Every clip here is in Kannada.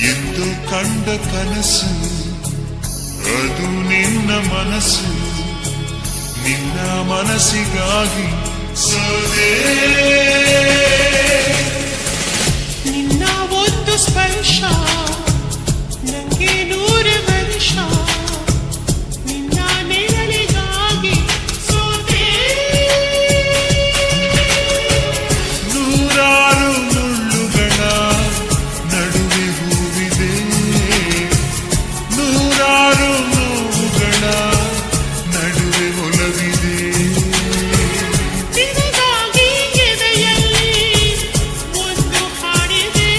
ಎಂದು ಕಂಡ ಕನಸು ಅದು ನಿನ್ನ ಮನಸ್ಸು, ನಿನ್ನ ಮನಸ್ಸಿಗಾಗಿ ಸೋದೆ. ನಿನ್ನ ಒಂದು ಸ್ಪರ್ಶ ನಂಗೆ 100 ವರ್ಷ, ನಿನ್ನ ನೆರಳಿಗಾಗಿ ಸೋದೆ. ನೂರಾರು ಮುಳ್ಳುಗಳ ನಡುವೆ ಹೂವಿದೆ, ನೂರಾರು ನೋವುಗಳ ನಡುವೆ ಒಲವಿದೆ. ನಿನಗಾಗಿ ಎದೆಯಲ್ಲಿ ಒಂದು ಹಾಡಿದೆ,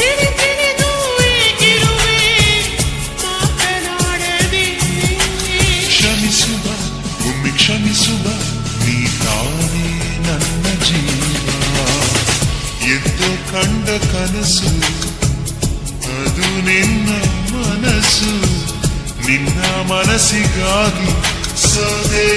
ತಿಳಿದು ಏಕಿರುವೆ ಮಾತನಾಡದೆ. ಕ್ಷಮಿಸುವ ಒಮ್ಮೆ ಕ್ಷಮಿಸುವ, ನೀ ತಾನೇ ನನ್ನ ಜೀವ. ಎದ್ದು ಕಂಡ ಕನಸು ಅದು ನಿನ್ನ ಮನಸ್ಸು, ನಿನ್ನ ಮನಸ್ಸಿಗಾಗಿ ಸೋದೆ.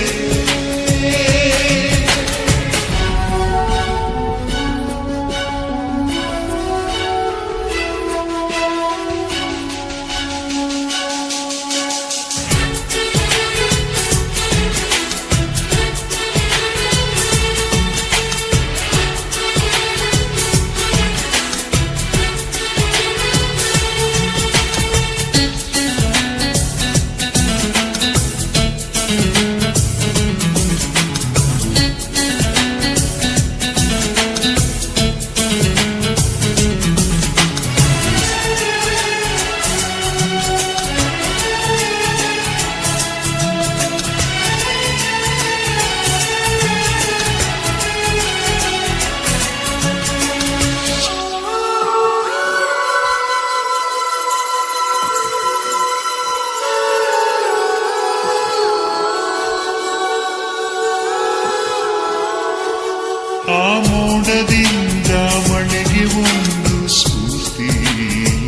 ಆ ಮೋಡದಿಂದ ಮಳೆಗೆ ಒಂದು ಸ್ಫೂರ್ತಿ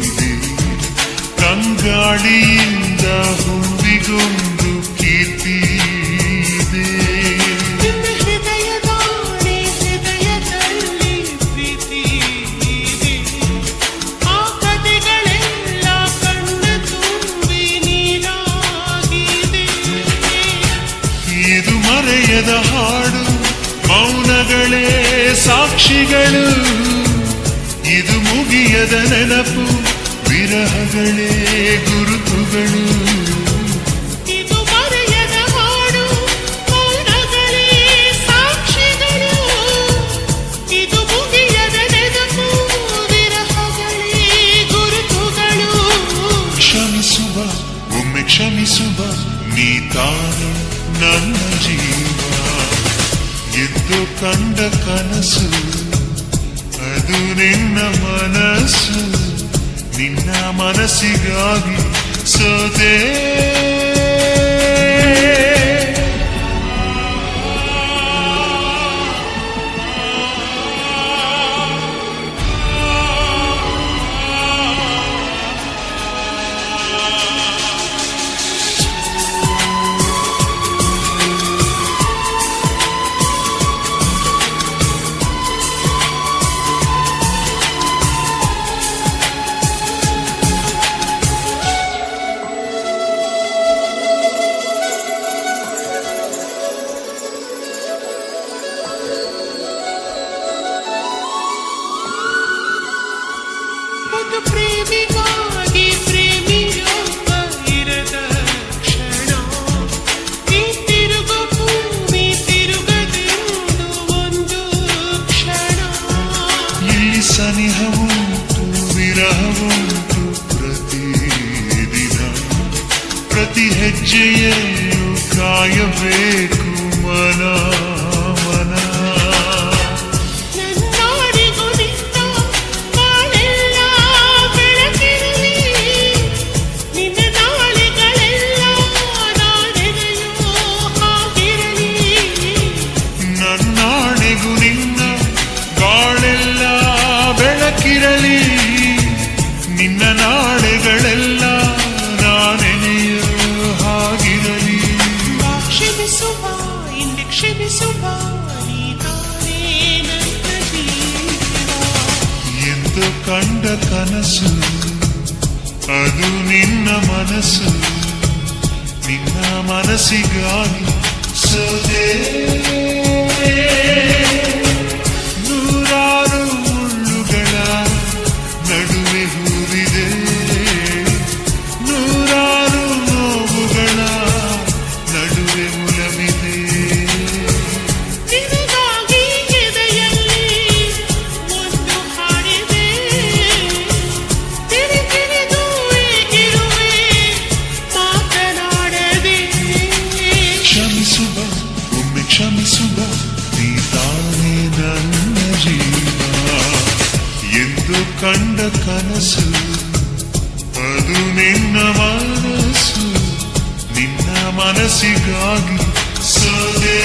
ಇದೆ, ಕಂಗಾಳಿಯಿಂದ ಹೂವಿಗೊಂದು ಕೀರ್ತಿ ಇದೆ. ಹೃದಯದಲ್ಲಿ ಪ್ರೀತಿ ಇದೆ, ಆ ಕಥೆಗಳೆಲ್ಲ ಕಣ್ಣ ತುಂಬಿ ನೀರಾಗಿದೆ. ಇದು ಮರೆಯದ ಹಾಡು, ಮೌನಗಳೇ ಸಾಕ್ಷಿಗಳು. ಇದು ಮುಗಿಯದ ನೆನಪು, ವಿರಹಗಳೇ ಗುರುತುಗಳು. ಇದು ಮರೆಯದ ಹಾಡು, ಮೌನಗಳೇ ಸಾಕ್ಷಿಗಳು. ಇದು ಮುಗಿಯದ ನೆನಪು, ವಿರಹಗಳೇ ಗುರುತುಗಳು. ಕ್ಷಮಿಸುವ ಒಮ್ಮೆ ಕ್ಷಮಿಸುವ, ನೀ ತಾನೇ ನನ್ನ ಜೀವ. ಎದ್ದು ಕಂಡ ಕನಸು ಅದು ನಿನ್ನ ಮನಸ್ಸು, ನಿನ್ನ ಮನಸ್ಸಿಗಾಗಿ ಸೋದೆ. ಒಂದು ಪ್ರೇಮಿಗಾಗಿ ಪ್ರೇಮಿಯೊಬ್ಬ ಇರದ ಕ್ಷಣ, ಈ ತಿರುಗು ಭೂಮಿ ತಿರುಗದೆಂದು ಒಂದು ಕ್ಷಣ. ಇಲ್ಲಿ ಸನಿಹವುಂಟು ವಿರಹವುಂಟು ಪ್ರತಿದಿನ, ಪ್ರತಿ ಹೆಜ್ಜೆಯಲ್ಲೂ ಕಾಯಬೇಕು ಮನ ಮನ. ನನ್ನಾಡಿಗೂ ನಿನ್ನ ಬಾಳೆಲ್ಲ ಬೆಳಕಿರಲಿ, ನಿನ್ನ ನಾಳೆಗಳೆಲ್ಲ ನಾಳೆಯೋ ಹಾಗಿರಲಿ. ನನ್ನಾಣೆಗೂ ನಿನ್ನ ಬಾಳೆಲ್ಲ ಬೆಳಕಿರಲಿ, ನಿನ್ನ ನಾಳೆಗಳೆಲ್ಲ ನಾನೆನೆಯೋ ಹಾಗಿರಲಿ. ಕ್ಷಮಿಸುವ ಇಂದು ಕ್ಷಮಿಸುವ, ನೀ ತಾನೇ ನನ್ನ ಜೀವ. ಎಂದು ಕಂಡ ಕನಸು ಅದು ನಿನ್ನ ಮನಸ್ಸು ನಿನ್ನ ಮನಸ್ಸಿಗಾಗಿ ಸೋದೆ ನೂರಾರು ಮುಳ್ಳುಗಳ ನಡುವೆ ಹೂವಿದೆ ನೂರಾರು ನೋವುಗಳ ನಡುವೆ ಮುಲವಿದೆ ನಿನಗಾಗಿ ಎದೆಯಲ್ಲಿ ಒಂದು ಹಾಡಿದೆ ತಿರುಗಿರಿದು ಏಗಿರುವೆ ಮಾತನಾಡದೆ ಕ್ಷಮಿಸುವ ಒಮ್ಮೆ ಕ್ಷಮಿಸುವ ನೀ ತಾನೇ ನನ್ನ ಜೀವ ಎಂದು ಕಂಡ ಕನಸು ಅದು ನಿನ್ನ ಮನಸ್ಸು ನಿನ್ನ ಮನಸ್ಸಿಗಾಗಿ ಸೋದೆ